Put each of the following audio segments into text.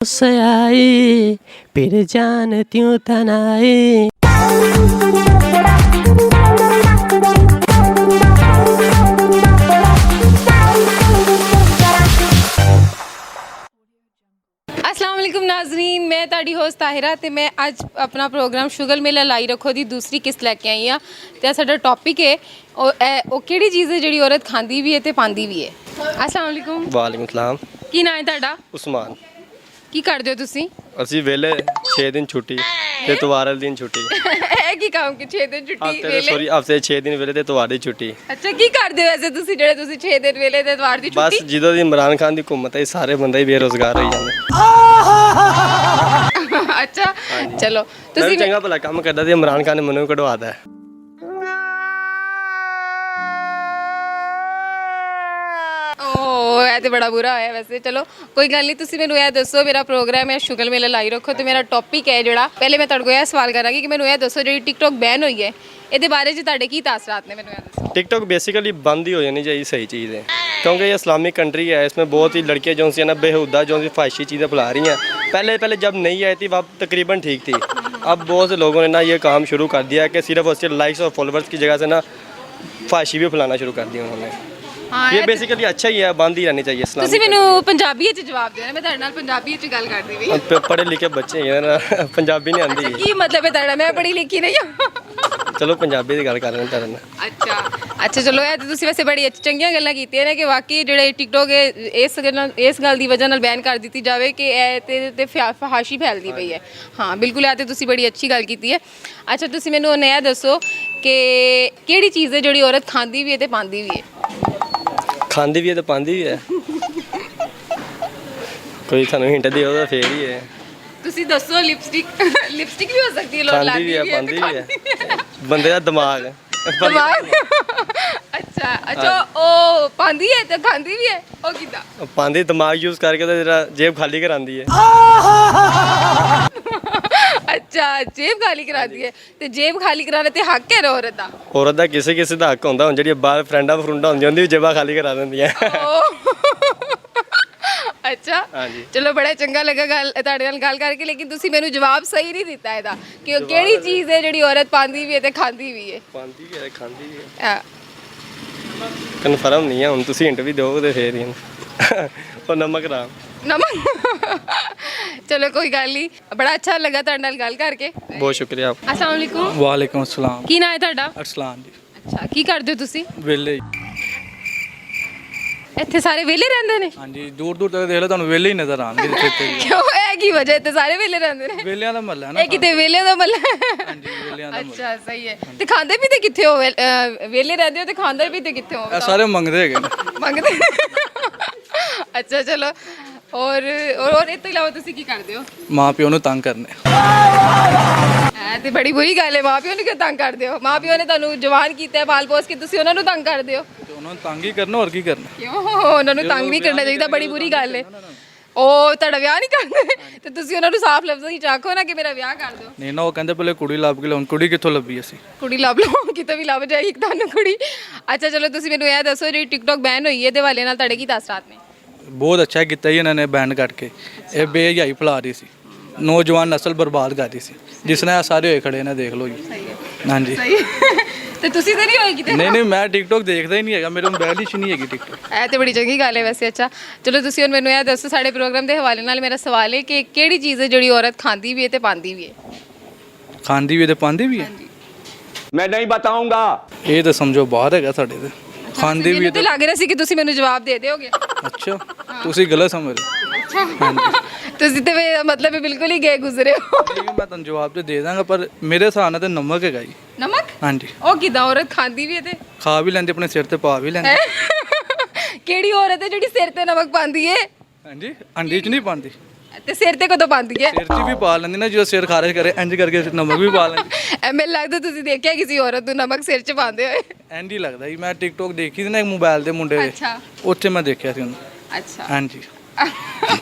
से आई फिर जान त्यों तनाई। अस्सलाम वालेकुम नाज़रीन, मैं ਤੁਹਾਡੀ ਹੋਸਟ ਤਾਹਿਰਾ ਤੇ ਮੈਂ ਅੱਜ ਆਪਣਾ ਪ੍ਰੋਗਰਾਮ ਸ਼ੁਗਰ ਮੇਲਾ ਲਾਈ ਰੱਖੋ ਦੀ ਦੂਸਰੀ ਕਿस्त ਲੈ ਕੇ ਆਈ ਆ ਤੇ ਸਾਡਾ ਟੌਪਿਕ ਹੈ ਉਹ ਕਿਹੜੀ ਚੀਜ਼ ਹੈ ਜਿਹੜੀ ਔਰਤ ਖਾਂਦੀ ਵੀ ਹੈ ਤੇ ਪਾਉਂਦੀ ਵੀ ਹੈ। अस्सलाम वालेकुम। ਵਾਲੇਕੁਮ ਸਲਾਮ। ਕੀ ਨਾਂ ਹੈ ਤੁਹਾਡਾ? ਉਸਮਾਨ। ਕੀ ਕਰਦੇ ਹੋ ਤੁਸੀਂ? ਅਸੀਂ ਵੇਲੇ 6 ਦਿਨ ਛੁੱਟੀ ਤੇ ਇਤਵਾਰ ਵਾਲੇ ਦਿਨ ਛੁੱਟੀ। ਇਹ ਕੀ ਕੰਮ ਕਿ 6 ਦਿਨ ਛੁੱਟੀ ਵੇਲੇ? ਸੌਰੀ ਹਫਤੇ 6 ਦਿਨ ਵੇਲੇ ਤੇ ਇਤਵਾਰ ਦੀ ਛੁੱਟੀ। ਅੱਛਾ, ਕੀ ਕਰਦੇ ਹੋ ਐਸੇ ਤੁਸੀਂ ਜਿਹੜੇ ਤੁਸੀਂ 6 ਦਿਨ ਵੇਲੇ ਤੇ ਇਤਵਾਰ ਦੀ ਛੁੱਟੀ? ਬਸ ਜਦੋਂ ਦੀ ਇਮਰਾਨ ਖਾਨ ਦੀ ਹਕੂਮਤ ਹੈ ਸਾਰੇ ਬੰਦੇ ਹੀ ਬੇਰੁਜ਼ਗਾਰ ਹੋਈ ਜਾਂਦੇ। ਅੱਛਾ ਚਲੋ ਮੈਂ ਤੁਸੀਂ ਚੰਗਾ ਭਲਾ ਕੰਮ ਕਰਦਾ ਤੇ ਇਮਰਾਨ ਖਾਨ ਨੇ ਮੈਨੂੰ ਕਢਵਾਤਾ। ਇਹ ਤੇ ਬੜਾ ਬੁਰਾ ਹੋਇਆ ਵੈਸੇ। ਚਲੋ ਕੋਈ ਗੱਲ ਨਹੀਂ, ਤੁਸੀਂ ਮੈਨੂੰ ਇਹ ਦੱਸੋ, ਮੇਰਾ ਪ੍ਰੋਗਰਾਮ ਹੈ ਸ਼ੁਗਰ ਮੇਲਾ ਲਾਈ ਰੱਖੋ ਤੇ ਮੇਰਾ ਟੌਪਿਕ ਹੈ ਜਿਹੜਾ, ਪਹਿਲੇ ਮੈਂ ਤੁਹਾਡੇ ਕੋਲ ਇਹ ਸਵਾਲ ਕਰਾਂਗੀ ਕਿ ਮੈਨੂੰ ਇਹ ਦੱਸੋ ਜਿਹੜੀ ਟਿਕਟੌਕ ਬੈਨ ਹੋਈ ਹੈ ਇਹਦੇ ਬਾਰੇ 'ਚ ਤੁਹਾਡੇ ਕੀ ਤਾਸਰਾਤ ਨੇ, ਮੈਨੂੰ ਇਹ ਦੱਸੋ। टिकटॉक बेसिकली बंद ही हो जानी चाहिए, सही चीज़ है क्योंकि ये इस्लामिक कंट्री है। इसमें बहुत ही लड़कियां जो सी ना बेहुदा जो सी फाहिशी चीज़ें फैला रही हैं। पहले जब नहीं आई थी वह तकरीबन ठीक थी। अब बहुत से लोगों ने ना ये काम शुरू कर दिया है कि सिर्फ और सिर्फ लाइक्स और फॉलोवर्स की जगह से ना फाहिशी भी फैलाना शुरू कर दी उन्होंने। ये बेसिकली अच्छा ही है, बंद ही रहनी चाहिए इस्लाम। ਤੁਸੀਂ ਮੈਨੂੰ ਪੰਜਾਬੀ ਵਿੱਚ ਜਵਾਬ ਦਿਓ, ਮੈਂ ਤੁਹਾਡੇ ਨਾਲ ਪੰਜਾਬੀ ਵਿੱਚ ਗੱਲ ਕਰਦੀ ਵੀ। पढ़े लिखे बच्चे हैं ना, पंजाबी नहीं आती। ਕੀ ਮਤਲਬ ਹੈ ਤੁਹਾਡਾ? ਮੈਂ ਪੜ੍ਹੀ ਲਿਖੀ ਨਹੀਂ ਹਾਂ। चलो पंजाबी की गल कर रहे हैं। ਅੱਛਾ ਚਲੋ, ਇਹ ਤਾਂ ਤੁਸੀਂ ਵੈਸੇ ਬੜੀ ਚੰਗੀਆਂ ਗੱਲਾਂ ਕੀਤੀਆਂ ਨੇ ਕਿ ਵਾਕਈ ਜਿਹੜੇ ਟਿਕਟੌਕ ਹੈ ਇਸ ਗੱਲ ਦੀ ਵਜ੍ਹਾ ਨਾਲ ਬੈਨ ਕਰ ਦਿੱਤੀ ਜਾਵੇ ਕਿ ਇਹ ਤੇ ਫਹਾਸ਼ੀ ਫੈਲਦੀ ਪਈ ਹੈ। ਹਾਂ ਬਿਲਕੁਲ, ਇਹ ਤੇ ਤੁਸੀਂ ਬੜੀ ਅੱਛੀ ਗੱਲ ਕੀਤੀ ਹੈ। ਅੱਛਾ ਤੁਸੀਂ ਮੈਨੂੰ ਇਹ ਦੱਸੋ ਕਿ ਕਿਹੜੀ ਚੀਜ਼ ਹੈ ਜਿਹੜੀ ਔਰਤ ਖਾਂਦੀ ਵੀ ਹੈ ਤੇ ਪਾਉਂਦੀ ਵੀ ਹੈ? ਖਾਂਦੀ ਵੀ ਹੈ ਤੇ ਪਾਉਂਦੀ ਵੀ ਹੈ। ਕੋਈ ਤੁਹਾਨੂੰ ਹਿੰਟ ਦਿਓ ਤਾਂ ਫੇਰ ਹੀ ਹੈ। ਤੁਸੀਂ ਦੱਸੋ। ਲਿਪਸਟਿਕ ਵੀ ਹੋ ਸਕਦੀ ਹੈ, ਖਾਂਦੀ ਵੀ ਹੈ ਪਾਉਂਦੀ ਵੀ ਹੈ। ਬੰਦੇ ਦਾ ਦਿਮਾਗ ਅੱਛਾ ਉਹ ਪਾਉਂਦੀ ਹੈ ਤੇ ਖਾਂਦੀ ਵੀ ਹੈ, ਉਹ ਕਿੱਦਾਂ? ਪਾਉਂਦੀ ਦਿਮਾਗ ਯੂਜ਼ ਕਰਕੇ ਤਾਂ ਜਿਹੜਾ ਜੇਬ ਖਾਲੀ ਕਰਾਉਂਦੀ ਹੈ। ਅੱਛਾ, ਜੇਬ ਖਾਲੀ ਕਰਾਉਂਦੀ ਹੈ ਤੇ ਜੇਬ ਖਾਲੀ ਕਰਾਉਣਾ ਤੇ ਹੱਕ ਹੈ ਔਰਤ ਦਾ? ਔਰਤ ਦਾ ਕਿਸੇ ਦਾ ਹੱਕ ਹੁੰਦਾ। ਹੁਣ ਜਿਹੜੀ ਬਾਹਰ ਫਰੈਂਡਾਂ ਫਰੁੰਡਾਂ ਹੁੰਦੀਆਂ ਉਹਦੀ ਵੀ ਜੇਬਾਂ ਖਾਲੀ ਕਰਾ ਦਿੰਦੀਆਂ। ਅੱਛਾ ਚਲੋ, ਬੜਾ ਚੰਗਾ ਲੱਗਾ ਗੱਲ ਤੁਹਾਡੇ ਨਾਲ ਗੱਲ ਕਰਕੇ, ਲੇਕਿਨ ਤੁਸੀਂ ਮੈਨੂੰ ਜਵਾਬ ਸਹੀ ਨਹੀਂ ਦਿੱਤਾ ਇਹਦਾ ਕਿ ਉਹ ਕਿਹੜੀ ਚੀਜ਼ ਹੈ ਜਿਹੜੀ ਔਰਤ ਪਾਉਂਦੀ ਵੀ ਹੈ ਤੇ ਖਾਂਦੀ ਵੀ ਹੈ। ਪਾਉਂਦੀ ਵੀ ਹੈ ਖਾਂਦੀ ਵੀ ਹੈ, ਕਨਫਰਮ ਨਹੀਂ ਹੈ। ਹੁਣ ਤੁਸੀਂ ਹਿੰਟ ਵੀ ਦਿਓਗੇ ਤੇ ਫੇਰ ਹੀ। ਉਹ ਨਮਕ ਰਾਮ। ਨਮਕ। ਚਲੋ ਕੋਈ ਗੱਲ ਨਹੀਂ, ਬੜਾ ਅੱਛਾ ਲੱਗਾ ਤੁਹਾਡੇ ਨਾਲ ਗੱਲ ਕਰਕੇ। ਬਹੁਤ ਸ਼ੁਕਰੀਆ। अस्सलाम वालेकुम। ਵਾਲੇਕੁਮ ਅਸਲਾਮ। ਕੀ ਨਾਂ ਹੈ ਤੁਹਾਡਾ? ਅਰਸਲਾਨ ਜੀ। ਅੱਛਾ, ਕੀ ਕਰਦੇ ਹੋ ਤੁਸੀਂ? ਵੇਲੇ ਇੱਥੇ ਸਾਰੇ ਵਿਹਲੇ ਰਹਿੰਦੇ ਨੇ? ਹਾਂਜੀ, ਦੂਰ ਦੂਰ ਤੱਕ ਦੇਖ ਲਓ ਤੁਹਾਨੂੰ ਵੇਲੇ ਹੀ ਨਜ਼ਰ ਆਣਗੇ ਇੱਥੇ। ਕਿਉਂ, ਇਹ ਕੀ ਵਜ੍ਹਾ ਇੱਥੇ ਸਾਰੇ ਵਿਹਲੇ ਰਹਿੰਦੇ ਨੇ? ਵੇਲਿਆਂ ਦਾ ਮਹੱਲਾ ਨਾ। ਇਹ ਕਿਤੇ ਵਿਹਲੇ ਦਾ ਮੱਲਾ? ਹਾਂਜੀ, ਵੇਲਿਆਂ ਦਾ ਅੱਛਾ ਸਹੀ ਹੈ। ਤੇ ਖਾਂਦੇ ਵੀ ਤੇ ਕਿੱਥੇ ਹੋ? ਵਿਹਲੇ ਰਹਿੰਦੇ ਹੋ ਤੇ ਖਾਂਦੇ ਵੀ ਤੇ ਕਿੱਥੇ ਹੋ? ਇਹ ਸਾਰੇ ਮੰਗਦੇ ਹੈਗੇ ਨੇ। ਮੰਗਦੇ। ਅੱਛਾ ਚਲੋ, ਔਰ ਇਹ ਤੋਂ ਇਲਾਵਾ ਤੁਸੀਂ ਕੀ ਕਰਦੇ ਹੋ? ਮਾਂ ਪਿਓ ਨੂੰ ਤੰਗ ਕਰਨੇ। ਇਹ ਤੇ ਬੜੀ ਬੁਰੀ ਗੱਲ ਹੈ। ਮਾਂ ਪਿਓ ਨੂੰ ਕਿਉਂ ਤੰਗ ਕਰਦੇ ਹੋ? ਮਾਂ ਪਿਓ ਨੇ ਤੁਹਾਨੂੰ ਜਵਾਨ ਕੀਤਾ ਹੈ, ਪਾਲ ਪੋਸ ਕੇ, ਤੁਸੀਂ ਉਹਨਾਂ ਨੂੰ ਤੰਗ ਕਰਦੇ ਹੋ? ਤੇ ਉਹਨਾਂ ਨੂੰ ਤੰਗ ਹੀ ਕਰਨਾ, ਹੋਰ ਕੀ ਕਰਨਾ। ਕਿਉਂ, ਉਹਨਾਂ ਨੂੰ ਤੰਗ ਨਹੀਂ ਕਰਨਾ ਚਾਹੀਦਾ, ਬੜੀ ਬੁਰੀ ਗੱਲ ਹੈ। ਉਹ ਤੁਹਾਡਾ ਵਿਆਹ ਨਹੀਂ ਕਰਦੇ ਤੇ ਤੁਸੀਂ ਉਹਨਾਂ ਨੂੰ ਸਾਫ਼ ਲਫ਼ਜ਼ਾਂ ਵਿੱਚ ਆਖੋ ਨਾ ਕਿ ਮੇਰਾ ਵਿਆਹ ਕਰ ਦਿਓ। ਨਹੀਂ ਨਾ, ਉਹ ਕਹਿੰਦੇ ਪਹਿਲੇ ਕੁੜੀ ਲੱਭ ਕੇ ਲਿਆਉਣ। ਕੁੜੀ ਕਿੱਥੋਂ ਲੱਭੀ ਅਸੀਂ? ਕੁੜੀ ਲੱਭ ਲਓ, ਕਿਤੇ ਵੀ ਲੱਭ ਜਾਏਗੀ ਤੁਹਾਨੂੰ ਕੁੜੀ। ਅੱਛਾ ਚਲੋ, ਤੁਸੀਂ ਮੈਨੂੰ ਇਹ ਦੱਸੋ ਜਿਹੜੀ ਟਿਕਟੌਕ ਬੈਨ ਹੋਈ ਹੈ ਇਹਦੇ ਵਾਲੇ ਨਾਲ ਤੁਹਾਡੇ ਕੀ ਤਾਸਰਾਤ ਨੇ? ਬਹੁਤ ਅੱਛਾ ਕੀਤਾ ਜੀ ਇਹਨਾਂ ਨੇ ਬੈਨ ਕਰਕੇ। ਇਹ ਬੇਹਯਾਈ ਫੈਲਾ ਰਹੀ ਸੀ, ਨੌਜਵਾਨ ਨਸਲ ਬਰਬਾਦ ਕਰ ਰਹੀ ਸੀ, ਜਿਸ ਨਾਲ ਸਾਰੇ ਹੋਏ ਖੜੇ ਨੇ, ਦੇਖ ਲਓ ਜੀ। ਹਾਂਜੀ ਤੇ ਤੁਸੀਂ ਤੇ ਨਹੀਂ ਹੋਏ ਕਿਤੇ? ਨਹੀਂ, ਮੈਂ ਟਿਕਟੌਕ ਦੇਖਦਾ ਹੀ ਨਹੀਂ ਹੈਗਾ, ਮੇਰੇ ਮੋਬਾਈਲ 'ਚ ਨਹੀਂ ਹੈਗੀ ਟਿਕਟੌਕ। ਇਹ ਤੇ ਬੜੀ ਚੰਗੀ ਗੱਲ ਹੈ ਵੈਸੇ। ਅੱਛਾ ਚਲੋ, ਤੁਸੀਂ ਹੁਣ ਮੈਨੂੰ ਇਹ ਦੱਸੋ, ਸਾਡੇ ਪ੍ਰੋਗਰਾਮ ਦੇ ਹਵਾਲੇ ਨਾਲ ਮੇਰਾ ਸਵਾਲ ਹੈ ਕਿ ਕਿਹੜੀ ਚੀਜ਼ ਹੈ ਜਿਹੜੀ ਔਰਤ ਖਾਂਦੀ ਵੀ ਹੈ ਤੇ ਪਾਉਂਦੀ ਵੀ ਹੈ? ਖਾਂਦੀ ਵੀ ਹੈ ਤੇ ਪਾਉਂਦੀ ਵੀ ਹੈ? मैं नहीं बताऊंगा। ਇਹ ਤਾਂ ਸਮਝੋ ਬਾਹਰ ਹੈਗਾ ਸਾਡੇ ਤੇ। ਖਾਂਦੀ ਵੀ ਹੈ ਮੈਨੂੰ ਤੇ ਲੱਗ ਰਿਹਾ ਸੀ ਕਿ ਤੁਸੀਂ ਮੈਨੂੰ ਜਵਾਬ ਦੇ ਦਿਓਗੇ। ਅੱਛਾ, ਤੁਸੀਂ ਗਲਤ ਸਮਝ ਰਹੇ ਹੋ। ਤੁਸੀਂ ਤੇ ਮਤਲਬ ਬਿਲਕੁਲ ਹੀ ਗਏ ਗੁਜ਼ਰੇ ਹੋ। ਮੈਂ ਤੁਹਾਨੂੰ ਜਵਾਬ ਤੇ ਦੇ ਦਾਂਗਾ, ਪਰ ਮੇਰੇ ਹਿਸਾਬ ਨਾਲ ਤੇ ਨਮਕ ਹੈਗਾ ਜੀ। ਨਮਕ? ਹਾਂਜੀ। ਉਹ ਕਿਦਾਂ ਔਰਤ ਖਾਂਦੀ ਵੀ ਹੈ ਤੇ ਖਾ ਵੀ ਲੈਂਦੇ, ਆਪਣੇ ਸਿਰ ਤੇ ਪਾ ਵੀ ਲੈਂਦੇ। ਕਿਹੜੀ ਔਰਤ ਹੈ ਜਿਹੜੀ ਸਿਰ ਤੇ ਨਮਕ ਪਾਉਂਦੀ ਹੈ? ਹਾਂਜੀ, ਅੰਡੀ 'ਚ ਨਹੀਂ ਪਾਉਂਦੀ। ਤੇ ਸਿਰ ਤੇ ਕਦੋਂ ਪਾਉਂਦੀ ਹੈ? ਸਿਰ 'ਚ ਵੀ ਪਾ ਲੈਂਦੀ ਨਾ, ਜਦੋਂ ਸਿਰ ਖਾਰਜ ਕਰੇ ਇੰਜ ਕਰਕੇ ਨਮਕ ਵੀ ਪਾ ਲੈਂਦੀ। ਮੈਨੂੰ ਲੱਗਦਾ ਤੁਸੀਂ ਦੇਖਿਆ ਕਿਸੇ ਔਰਤ ਨੂੰ ਨਮਕ ਸਿਰ 'ਚ ਪਾਉਂਦੇ ਹੋਏ। ਇੰਜ ਹੀ ਲੱਗਦਾ ਜੀ। ਮੈਂ ਟਿਕਟੌਕ ਦੇਖੀ ਸੀ ਨਾ ਇੱਕ ਮੋਬਾਈਲ ਦੇ ਮੁੰਡੇ ਦੇ, ਅੱਛਾ। ਉੱਥੇ ਮੈਂ ਦੇਖਿਆ ਸੀ ਉਹਨੂੰ। ਅੱਛਾ ਹਾਂਜੀ।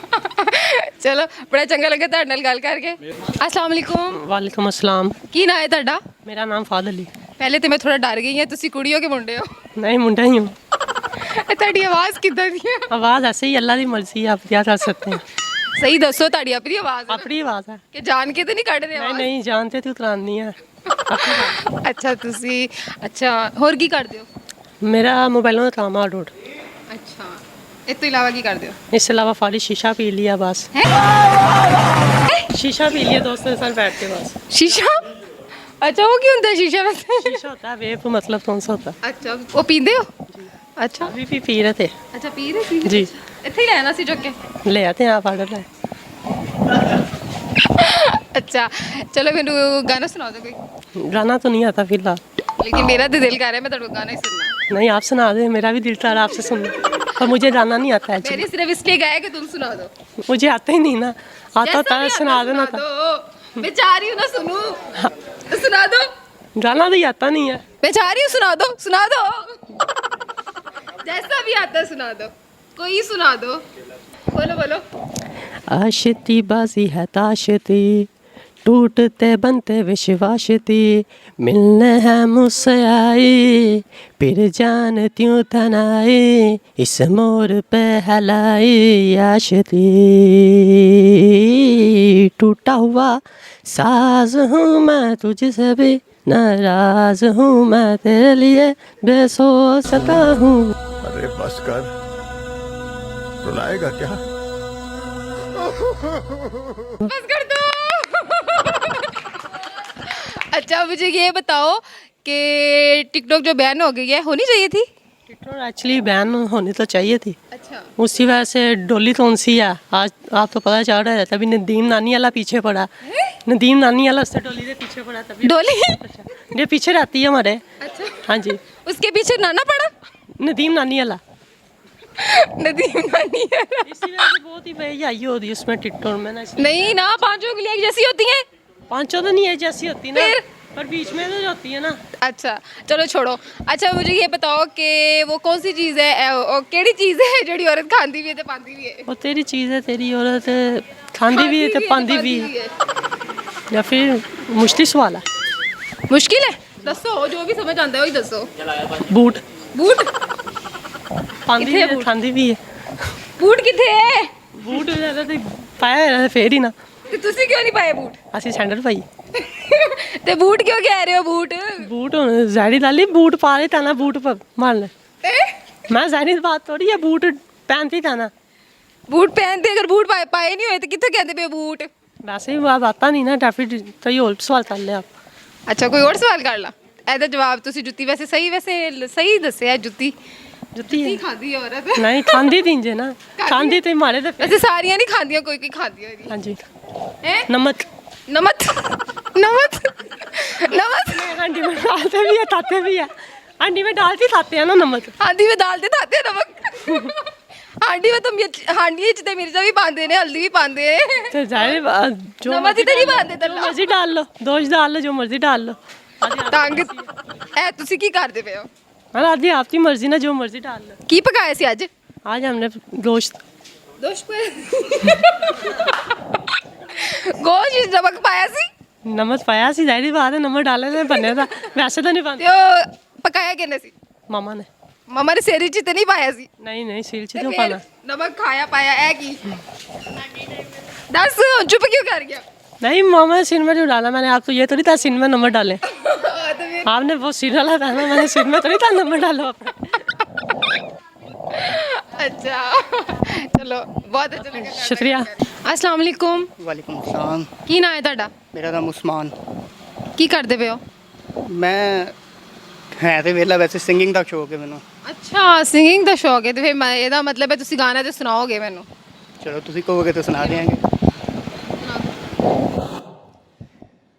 ਚਲੋ, ਬੜਾ ਚੰਗਾ ਲੱਗਾ ਤੁਹਾਡੇ ਨਾਲ ਗੱਲ ਕਰਕੇ। अस्सलाम वालेकुम। वालेकुम अस्सलाम। ਕੀ ਨਾਂ ਹੈ ਤੁਹਾਡਾ? मेरा नाम फाद अली। ਪਹਿਲੇ ਤੇ ਮੈਂ ਥੋੜਾ ਡਰ ਗਈ ਹਾਂ, ਤੁਸੀਂ ਕੁੜੀ ਹੋ ਕਿ ਮੁੰਡੇ ਹੋ? नहीं मुंडा ही हूँ। ਤੁਹਾਡੀ ਆਵਾਜ਼ ਕਿੱਦਾਂ ਦੀ ਹੈ? आवाज़ ऐसे ही, अल्लाह की मर्जी है, आप क्या कर सकते हैं। ਸਹੀ ਦੱਸੋ, ਤੁਹਾਡੀ ਆਪਣੀ ਆਵਾਜ਼ ਹੈ ਨਾ? ਆਪਣੀ ਆਵਾਜ਼ ਹੈ। ਕਿ ਜਾਣ ਕੇ ਤੇ ਨਹੀਂ ਕੱਢ ਰਹੇ ਨਹੀਂ ਆਵਾਜ਼? ਨਹੀਂ ਜਾਣਦੇ ਤੂੰ ਉਤਰਾਨੀ ਹੈ। ਅੱਛਾ ਤੁਸੀਂ ਅੱਛਾ ਹੋਰ ਕੀ ਕਰਦੇ ਹੋ? मेरा मोबाइलों का काम है रोड। ਅੱਛਾ ਇਸ ਤੋਂ ਇਲਾਵਾ ਕੀ ਕਰਦੇ ਹੋ? इसके अलावा फाली शीशा पी लिया बस। शीशा पी लिया दोस्तों के साथ बैठ के बस। ਸ਼ੀਸ਼ਾ? ਅੱਛਾ ਉਹ ਕੀ ਹੁੰਦਾ ਸ਼ੀਸ਼ਾ ਵੈਸੇ? शीशा होता है वेप, मतलब कौन सा होता है। ਅੱਛਾ ਉਹ ਪੀਂਦੇ ਹੋ? ਅੱਛਾ अभी भी पी रहे थे। ਅੱਛਾ ਪੀ ਰਹੇ ਸੀ जी ਇੱਥੇ ਹੀ ਲੈਣਾ ਸੀ ਚੁੱਕ ਕੇ। ले आते हैं आप ऑर्डर लाए। ਅੱਛਾ ਚਲੋ ਮੈਨੂੰ ਗਾਣਾ ਸੁਣਾ ਦਿਓ ਕੋਈ। गाना तो नहीं आता फिलहाल। लेकिन मेरा तो दिल कर रहा है मैं तो गाना ही सुनना। नहीं आप सुना दे, मेरा भी दिल चाह रहा है आपसे सुनने, पर मुझे गाना नहीं आता है। मैंने सिर्फ इसलिए गाया कि तुम सुना दो। मुझे आता ही नहीं ना, आता जैसा होता भी है सुना आता देना था। दो। मैं चाह रही हूँ ना सुनूं, तो सुना दो। गाना तो आता नहीं है। मैं चाह रही हूँ सुना दो, सुना दो। जैसा भी आता है सुना दो, कोई सुना दो। बोलो बोलो। आशिती बाजी है ताशती, टूटते बनते विश्वासती, मिलने है मुझसे आई, फिर जानती हूँ तनाई, इस मोर पे हलाई आशिती। टूटा हुआ साज हूँ मैं तुझसे भी, नाराज हूँ मैं तेरे लिए, बेसोसता हूँ। अरे बस कर, रुलाएगा क्या? बस कर दो। अच्छा मुझे ये बताओ कि टिकटॉक जो बैन हो गई है होनी चाहिए थी? टिकटॉक एक्चुअली बैन होनी तो चाहिए थी। अच्छा उसी वजह से डोली कौन सी है आज आप तो पता चल रहा है, तभी नदीम नानी वाला पीछे पड़ा। नदीम नानी वाला उससे डोली के पीछे पड़ा तभी। डोली? ये पीछे रहती है हमारे। अच्छा हाँ जी उसके पीछे नाना पड़ा? नदीम नानी वाला। नदीम नानी है। इसी वजह से बहुत ही बेहयाई होती है उसमें टिकटॉक में ना, इसलिए। नहीं ना पांचों उंगलियां एक जैसी होती हैं। पांचों तो नहीं है जैसी होती ना, फिर? पर बीच में तो होती है ना। अच्छा चलो छोड़ो। अच्छा मुझे ये बताओ कि वो कौन सी चीज़ है और केड़ी चीज़ है जेड़ी औरत खांदी भी है ते पांदी भी है? वो तेरी चीज़ है, तेरी औरत खांदी भी है तो पांदी भी है, या फिर मुश्किल सवाल है। मुश्किल है? दसो जो भी समझ आता है वही दसो। Boot boot? पांदी भी किथे है बूट? खांदी भी है। बूट किथे है? बूट ज़्यादा तो पाया फेर ही ना, ते तुसी क्यों नहीं पाए बूट? ਅਸੀਂ सैंडल पाई। ते बूट क्यों कह रहे हो बूट? बूट होने ज़ाहिर लाली बूट पा रहे था ना, बूट पर मारने। मैं ज़ाहिर बात थोड़ी है, बूट पहनती था ना। बूट पहनते अगर बूट पाए पाए नहीं हुए तो किथे कहते पे बूट? वैसे ही बात आता नहीं ना, डेफिनेट तो ये और सवाल कर ले आप। अच्छा कोई और सवाल कर ला। ਇਹਦਾ ਜਵਾਬ ਤੁਸੀਂ ਜੁੱਤੀ ਵੈਸੇ ਸਹੀ ਦੱਸਿਆ ਜੁੱਤੀ जुत्ती है ਖਾਂਦੀ ਹੈ ਔਰਤ नहीं खांदी थी जे ना, खांदी थी मारे तो ਵੈਸੇ ਸਾਰੀਆਂ ਨਹੀਂ ਖਾਂਦੀਆਂ ਕੋਈ ਕੋਈ ਖਾਂਦੀ ਹੋਈ हाँ जी ਹੈ नमक ਨਮਕ ਨਮਕ नमक हांडी में डालते भी है खाते भी है, हांडी में डालते खाते हैं ना नमक। हांडी में डालते खाते नमक हांडी में तो हांडी च ते मिर्चा भी पाते ने हल्दी भी पाते हैं तो जाहिर बात, जो नमक ही तो नहीं पाते जो मर्जी डाल लो, दोष डाल लो, जो मर्जी डाल लो। ਤੰਗ ਐ ਤੁਸੀਂ ਕੀ ਕਰਦੇ ਪਏ ਹੋ? हाँ आदि आपकी मर्जी ना, जो मर्जी डाल लो। ਕੀ ਪਕਾਇਆ ਸੀ ਅੱਜ? आज हमने गोश्त ਦੋਸ਼ ਪੇ ਗੋਸ਼ ਨਮਕ ਪਾਇਆ ਸੀ नमक पाया सी, जाहिर बात है नमक डाले ने बने था, वैसे तो नहीं ਤੇ पाते। ਉਹ ਪਕਾਇਆ ਕਿਹਨੇ ਸੀ? मामा ने ਮਮਾ ਨੇ ਸਿਰ 'ਚ ਤੇ ਨਹੀਂ ਪਾਇਆ ਸੀ? नहीं नहीं सिल ਤੇ क्यों ਫਿਰ पाना। ਨਮਕ ਖਾਇਆ ਪਾਇਆ ਐ ਕੀ? ਦੱਸ ਹੁਣ ਚੁੱਪ ਕਿਉਂ ਕਰ ਗਿਆ? नहीं मामा ने सिर में जो डाला, मैंने आपको ये थोड़ी था सिर में नमक डाले। ਤੇ ਫਿਰ आपने वो सिर वाला था ना, मैंने सिर में थोड़ी था नमक डालो अपने। अच्छा चलो बहुत अच्छा लगा। शुक्रिया। अस्सलाम वालेकुम। ਵਾਲੇਕੁਮ ਸਲਾਮ। ਕੀ ਨਾਂ ਹੈ ਤੁਹਾਡਾ? ਮੇਰਾ ਨਾਮ ਉਸਮਾਨ। ਕੀ ਕਰਦੇ ਪਏ ਹੋ? ਮੈਂ ਹੈ ਤੇ ਵਿਹਲਾ, ਵੈਸੇ ਸਿੰਗਿੰਗ ਦਾ ਸ਼ੌਕ ਹੈ ਮੈਨੂੰ। ਅੱਛਾ ਸਿੰਗਿੰਗ ਦਾ ਸ਼ੌਕ ਹੈ ਤੇ ਫਿਰ ਮੈਂ ਇਹਦਾ ਮਤਲਬ ਹੈ ਤੁਸੀਂ ਗਾਣਾ ਤੇ ਸੁਣਾਓਗੇ ਮੈਨੂੰ? ਚਲੋ ਤੁਸੀਂ ਕਹੋਗੇ ਤਾਂ ਸੁਣਾ ਦੇਵਾਂਗੇ।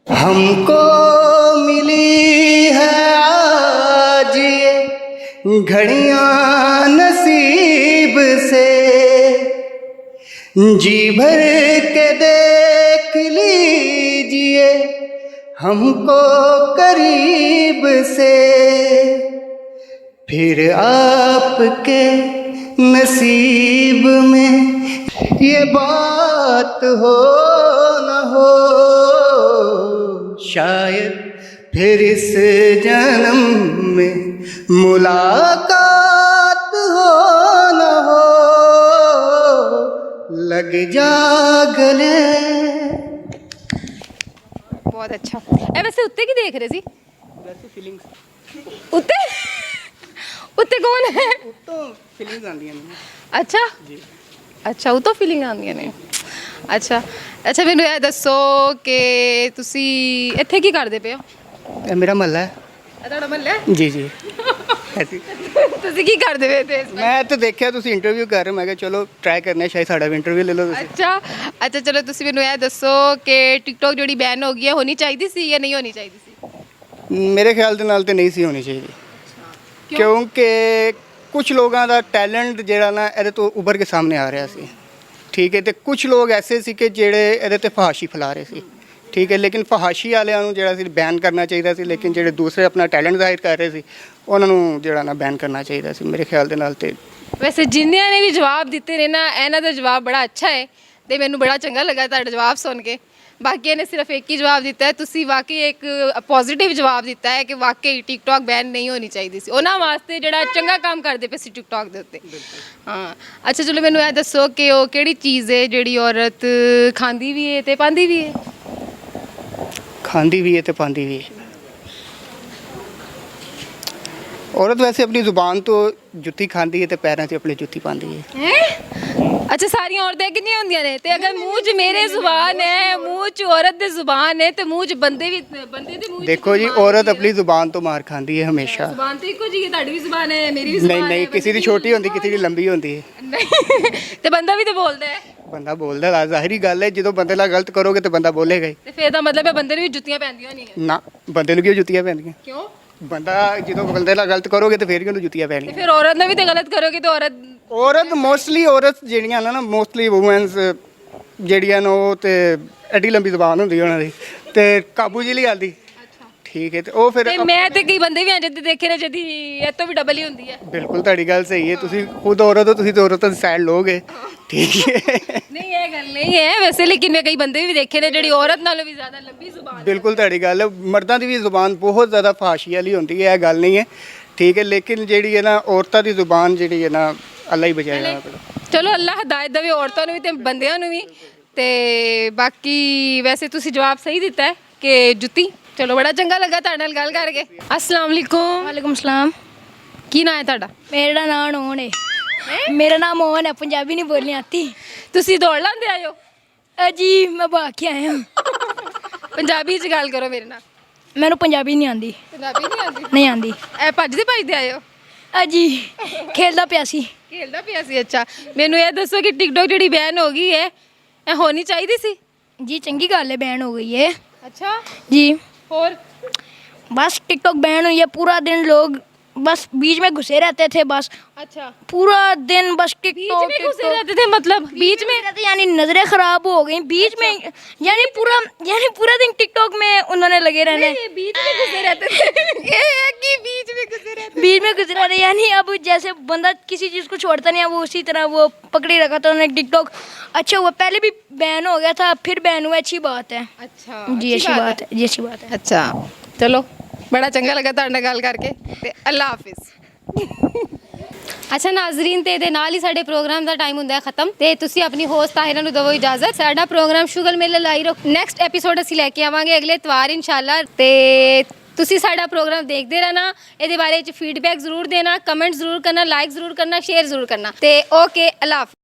हमको मिली है आज ये घड़ियां नसीब से, जी भर के देख लीजिए हमको करीब से, फिर आपके नसीब में ये बात हो न हो, शायद फिर इस जन्म में मुलाकात हो न हो, लग जा गले। ਬਹੁਤ ਅੱਛਾ। ਇਹ ਵੈਸੇ ਉੱਤੇ ਕੀ ਦੇਖ ਰਹੇ ਸੀ? ਵੈਸੇ ਫੀਲਿੰਗਸ ਉੱਤੇ ਉੱਤੇ ਕੌਣ ਹੈ? ਉੱਤੋਂ ਫੀਲਿੰਗਸ ਆਉਂਦੀਆਂ ਨੇ। ਅੱਛਾ ਜੀ, ਅੱਛਾ ਉਹ ਤੋਂ ਫੀਲਿੰਗ ਆਉਂਦੀਆਂ ਨੇ। ਅੱਛਾ ਅੱਛਾ, ਮੈਨੂੰ ਇਹ ਦੱਸੋ ਕਿ ਤੁਸੀਂ ਇੱਥੇ ਕੀ ਕਰਦੇ ਪਏ ਹੋ? ਇਹ ਮੇਰਾ ਮਹੱਲਾ ਹੈ ਇਹ ਤੁਹਾਡਾ ਮਹੱਲਾ ਹੈ? ਜੀ ਜੀ। ਐਸੀ ਤੁਸੀਂ ਕੀ ਕਰਦੇ ਪਏ ਤੇ? ਮੈਂ ਤਾਂ ਦੇਖਿਆ ਤੁਸੀਂ ਇੰਟਰਵਿਊ ਕਰ ਰਹੇ ਹੋ, ਮੈਂ ਕਿਹਾ ਚਲੋ ਟਰਾਈ ਕਰਨੇ, ਸ਼ਾਇਦ ਸਾਡਾ ਵੀ ਇੰਟਰਵਿਊ ਲੈ ਲਓ ਤੁਸੀਂ। ਅੱਛਾ ਅੱਛਾ, ਚਲੋ ਤੁਸੀਂ ਮੈਨੂੰ ਇਹ ਦੱਸੋ ਕਿ ਟਿਕਟੋਕ ਜਿਹੜੀ ਬੈਨ ਹੋ ਗਈ ਹੈ, ਹੋਣੀ ਚਾਹੀਦੀ ਸੀ ਜਾਂ ਨਹੀਂ ਹੋਣੀ ਚਾਹੀਦੀ ਸੀ? ਮੇਰੇ ਖਿਆਲ ਦੇ ਨਾਲ ਤੇ ਨਹੀਂ ਸੀ ਹੋਣੀ ਚਾਹੀਦੀ, ਕਿਉਂਕਿ ਕੁਝ ਲੋਕਾਂ ਦਾ ਟੈਲੈਂਟ ਜਿਹੜਾ ਨਾ ਇਹਦੇ ਤੋਂ ਉੱਭਰ ਕੇ ਸਾਹਮਣੇ ਆ ਰਿਹਾ ਸੀ, ਠੀਕ ਹੈ, ਤੇ ਕੁਝ ਲੋਕ ਐਸੇ ਸੀ ਕਿ ਜਿਹੜੇ ਇਹਦੇ ਤੇ ਫਹਾਸ਼ੀ ਫੈਲਾ ਰਹੇ ਸੀ, ਠੀਕ ਹੈ, ਲੇਕਿਨ ਫਹਾਸ਼ੀ ਵਾਲਿਆਂ ਨੂੰ ਜਿਹੜਾ ਸੀ ਬੈਨ ਕਰਨਾ ਚਾਹੀਦਾ ਸੀ, ਲੇਕਿਨ ਜਿਹੜੇ ਦੂਸਰੇ ਆਪਣਾ ਟੈਲੈਂਟ ਜ਼ਾਹਿਰ ਕਰ ਰਹੇ ਸੀ ਉਹਨਾਂ ਨੂੰ ਜਿਹੜਾ ਨਾ ਬੈਨ ਕਰਨਾ ਚਾਹੀਦਾ ਸੀ ਮੇਰੇ ਖਿਆਲ ਦੇ ਨਾਲ। ਤੇ ਵੈਸੇ ਜਿੰਨਿਆਂ ਨੇ ਵੀ ਜਵਾਬ ਦਿੱਤੇ ਨੇ ਨਾ, ਇਹਨਾਂ ਦਾ ਜਵਾਬ ਬੜਾ ਅੱਛਾ ਹੈ ਤੇ ਮੈਨੂੰ ਬੜਾ ਚੰਗਾ ਲੱਗਾ ਤੁਹਾਡਾ ਜਵਾਬ ਸੁਣ ਕੇ। ਬਾਕੀਆਂ ਨੇ ਸਿਰਫ ਇੱਕ ਹੀ ਜਵਾਬ ਦਿੱਤਾ ਹੈ, ਤੁਸੀਂ ਵਾਕਈ ਇੱਕ ਪੋਜ਼ਿਟਿਵ ਜਵਾਬ ਦਿੱਤਾ ਹੈ ਕਿ ਵਾਕਈ ਟਿਕਟੋਕ ਬੈਨ ਨਹੀਂ ਹੋਣੀ ਚਾਹੀਦੀ ਸੀ ਉਹਨਾਂ ਵਾਸਤੇ ਜਿਹੜਾ ਚੰਗਾ ਕੰਮ ਕਰਦੇ ਪਏ ਸੀ ਟਿਕਟੋਕ ਦੇ ਉੱਤੇ। ਹਾਂ ਅੱਛਾ, ਚਲੋ ਮੈਨੂੰ ਇਹ ਦੱਸੋ ਕਿ ਉਹ ਕਿਹੜੀ ਚੀਜ਼ ਹੈ ਜਿਹੜੀ ਔਰਤ ਖਾਂਦੀ ਵੀ ਹੈ ਤੇ ਪਾਉਂਦੀ ਵੀ ਹੈ? ਖਾਂਦੀ ਵੀ ਹੈ ਤੇ ਪਾਉਂਦੀ ਵੀ ਹੈ। ਔਰਤ ਵੈਸੇ ਆਪਣੀ ਜ਼ੁਬਾਨ ਤੋਂ ਜੁੱਤੀ ਖਾਂਦੀ ਹੈ ਤੇ ਪੈਰਾਂ 'ਚ ਆਪਣੀ ਜੁੱਤੀ ਪਾਉਂਦੀ ਹੈ। ਅੱਛਾ, ਸਾਰੀਆਂ ਔਰਤਾਂ ਕਿੰਨੀਆਂ ਹੁੰਦੀਆਂ ਨੇ? ਤੇ ਅਗਰ ਮੂੰਹ 'ਚ ਮੇਰੇ ਜ਼ੁਬਾਨ ਹੈ, ਮੂੰਹ 'ਚ ਔਰਤ ਦੀ ਜ਼ੁਬਾਨ ਹੈ ਤੇ ਮੂੰਹ 'ਚ ਬੰਦੇ ਦੇ ਮੂੰਹ 'ਚ ਦੇਖੋ ਜੀ, ਔਰਤ ਆਪਣੀ ਜ਼ੁਬਾਨ ਤੋਂ ਮਾਰ ਖਾਂਦੀ ਹੈ ਹਮੇਸ਼ਾ। ਜ਼ੁਬਾਨ ਤੇ ਇੱਕੋ ਜਿਹੀ ਹੈ, ਤੁਹਾਡੀ ਵੀ ਜ਼ੁਬਾਨ ਹੈ, ਮੇਰੀ ਵੀ ਨਹੀਂ ਜ਼ੁਬਾਨ ਹੈ। ਨਹੀਂ, ਕਿਸੇ ਦੀ ਛੋਟੀ ਹੁੰਦੀ, ਕਿਸੇ ਦੀ ਲੰਬੀ ਹੁੰਦੀ ਹੈ। ਨਹੀਂ, ਤੇ ਬੰਦਾ ਵੀ ਤੇ ਬੋਲਦਾ ਹੈ। ਬੰਦਾ ਬੋਲਦਾ ਹੈ, ਜ਼ਾਹਿਰੀ ਗੱਲ ਹੈ, ਜਦੋਂ ਬੰਦੇ ਨਾਲ ਗਲਤ ਕਰੋਗੇ ਤੇ ਬੰਦਾ ਬੋਲੇਗਾ ਹੀ। ਤੇ ਫਿਰ ਦਾ ਮਤਲਬ ਹੈ ਬੰਦੇ ਨੂੰ ਵੀ ਜੁੱਤੀਆਂ ਪੈਂਦੀਆਂ ਨਹੀਂ ਹੈ। ਨਾ, ਬੰਦੇ ਨੂੰ ਕਿਉਂ ਜੁੱਤੀਆਂ ਪੈਂਦੀਆਂ? ਕਿਉਂ? ਬੰਦਾ ਜਦੋਂ ਬੰਦੇ ਨਾਲ ਗਲਤ ਕਰੋਗੇ ਤੇ ਫਿਰ ਕਿਉਂ ਜੁੱਤੀਆਂ ਤੇ ਪੈਣਗੀਆਂ? ਫਿਰ ਔਰਤ ਨਾਲ ਵੀ ਤੇ ਗਲਤ ਕਰੋਗੇ ਤੇ ਔਰਤ ਮੋਸਟਲੀ ਔਰਤ ਜਿਹੜੀਆਂ ਨੇ ਨਾ, ਮੋਸਟਲੀ ਵੂਮਨਸ ਜਿਹੜੀਆਂ ਨੇ, ਉਹ ਤੇ ਐਡੀ ਲੰਬੀ ਜ਼ੁਬਾਨ ਹੁੰਦੀ ਉਹਨਾਂ ਦੀ ਤੇ ਕਾਬੂ ਜੀ ਲਈ ਆਉਂਦੀ, ਠੀਕ ਹੈ, ਤੇ ਉਹ ਫਿਰ ਤੇ ਮੈਂ ਤੇ ਕਈ ਬੰਦੇ ਵੀ ਆ ਜਦ ਦੇਖੇ ਨੇ ਜਦੀ ਇਹ ਤੋਂ ਵੀ ਡਬਲ ਹੀ ਹੁੰਦੀ ਹੈ। ਬਿਲਕੁਲ ਤੁਹਾਡੀ ਗੱਲ ਸਹੀ ਹੈ, ਤੁਸੀਂ ਖੁਦ ਔਰਤ ਹੋ, ਤੁਸੀਂ ਤਾਂ ਔਰਤ ਦੀ ਸਾਈਡ ਲੋਗੇ, ਠੀਕ ਹੈ। ਨਹੀਂ ਇਹ ਗੱਲ ਨਹੀਂ ਹੈ ਵੈਸੇ, ਲੇਕਿਨ ਮੈਂ ਕਈ ਬੰਦੇ ਵੀ ਦੇਖੇ ਨੇ ਜਿਹੜੀ ਔਰਤ ਨਾਲੋਂ ਵੀ ਜ਼ਿਆਦਾ ਲੰਬੀ ਜ਼ੁਬਾਨ। ਬਿਲਕੁਲ ਤੁਹਾਡੀ ਗੱਲ ਹੈ, ਮਰਦਾਂ ਦੀ ਵੀ ਜ਼ੁਬਾਨ ਬਹੁਤ ਜ਼ਿਆਦਾ ਫਾਸ਼ੀ ਵਾਲੀ ਹੁੰਦੀ ਹੈ, ਇਹ ਗੱਲ ਨਹੀਂ ਹੈ, ਠੀਕ ਹੈ, ਲੇਕਿਨ ਜਿਹੜੀ ਹੈ ਨਾ ਔਰਤਾਂ ਦੀ ਜ਼ੁਬਾਨ ਜਿਹੜੀ ਹੈ ਨਾ, ਅੱਲਾ ਹੀ ਬਚਾਏਗਾ। ਚਲੋ ਅੱਲਾ ਹਦਾਇਤ ਦੇਵੇ ਔਰਤਾਂ ਨੂੰ ਵੀ ਤੇ ਬੰਦਿਆਂ ਨੂੰ ਵੀ। ਤੇ ਬਾਕੀ ਵੈਸੇ ਤੁਸੀਂ ਜਵਾਬ ਸਹੀ ਦਿੱਤਾ ਹੈ ਕਿ ਜੁੱਤੀ। ਚਲੋ ਬੜਾ ਚੰਗਾ ਲੱਗਾ ਤੁਹਾਡੇ ਨਾਲ ਗੱਲ ਕਰਕੇ। अस्सलाम वालेकुम। वालेकुम सलाम। ਕੀ ਨਾਂ ਹੈ ਤੁਹਾਡਾ? मेरा नाम मोहन है। मेरा नाम मोहन है, पंजाबी नहीं बोलनी आती। ਤੁਸੀਂ ਦੌੜ ਲਾਉਂਦੇ ਆਏ ਹੋ? जी मैं भाग के आया हूँ। ਪੰਜਾਬੀ 'ਚ ਗੱਲ ਕਰੋ ਮੇਰੇ ਨਾਲ। मैंने पंजाबी नहीं आती। ਪੰਜਾਬੀ ਨਹੀਂ ਆਉਂਦੀ? नहीं आती। ਐ ਭੱਜਦੇ ਆਏ ਹੋ? जी खेलदा पिया सी। ਖੇਲਦਾ ਪਿਆ ਸੀ। ਅੱਛਾ, ਮੈਨੂੰ ਇਹ ਦੱਸੋ ਕਿ ਟਿਕਟੋਕ ਜਿਹੜੀ ਬੈਨ ਹੋ ਗਈ ਹੈ ਇਹ ਹੋਣੀ ਚਾਹੀਦੀ ਸੀ? जी चंगी गल है, बैन हो गई है। ਅੱਛਾ, जी ਹੋਰ? बस टिकटॉक बैन हुई है, पूरा दिन लोग बस बीच में घुसे रहते थे, बस अच्छा, पूरा दिन बस बीच टिकटॉक में घुसे रहते थे मतलब बीच में? रहते, यानी नजरें खराब हो गई बीच में, यानी पूरा दिन टिकटॉक में उन्होंने लगे रहने। नहीं, बीच में घुसे रहते थे। ये है कि बीच में घुसे रहते बीच में गुजरा रहे, यानी अब जैसे बंदा किसी चीज़ को छोड़ता नहीं है, वो उसी तरह वो पकड़े रखा था उन्होंने टिकटॉक। अच्छा हुआ, पहले भी बैन हो गया था, फिर बैन हुआ, अच्छी बात है। अच्छा जी अच्छी बात है, जी अच्छी बात है। अच्छा, चलो बड़ा चंगा लगा ਤੁਹਾਡੇ ਨਾਲ ਗੱਲ ਕਰਕੇ ਤੇ ਅੱਲਾ ਹਾਫਿਜ਼। ਅੱਛਾ ਨਾਜ਼ਰੀਨ, ਤੇ ਇਹਦੇ ਨਾਲ ਹੀ ਸਾਡੇ ਪ੍ਰੋਗਰਾਮ ਦਾ ਟਾਈਮ ਹੁੰਦਾ ਹੈ ਖਤਮ ਤੇ ਤੁਸੀਂ ਆਪਣੀ ਹੋਸਟ ਤਾਹਿਰਾ ਨੂੰ ਦਿਵੋ ਇਜਾਜ਼ਤ। ਸਾਡਾ ਪ੍ਰੋਗਰਾਮ ਸ਼ੁਗਰ ਮੇਲਾ ਲਾਈ ਰੱਖੋ, ਨੈਕਸਟ ਐਪੀਸੋਡ ਅਸੀਂ ਲੈ ਕੇ ਆਵਾਂਗੇ ਅਗਲੇ ਇਤਵਾਰ ਇਨਸ਼ਾਅੱਲਾ। ਤੇ ਤੁਸੀਂ ਸਾਡਾ ਪ੍ਰੋਗਰਾਮ ਦੇਖਦੇ ਰਹਿਣਾ, ਇਹਦੇ ਬਾਰੇ ਚ ਫੀਡਬੈਕ ਜ਼ਰੂਰ ਦੇਣਾ, ਕਮੈਂਟ ਜ਼ਰੂਰ ਕਰਨਾ, ਲਾਈਕ ਜ਼ਰੂਰ ਕਰਨਾ, ਸ਼ੇਅਰ ਜ਼ਰੂਰ ਕਰਨਾ ਤੇ ਓਕੇ, ਅੱਲਾ ਹਾਫਿਜ਼।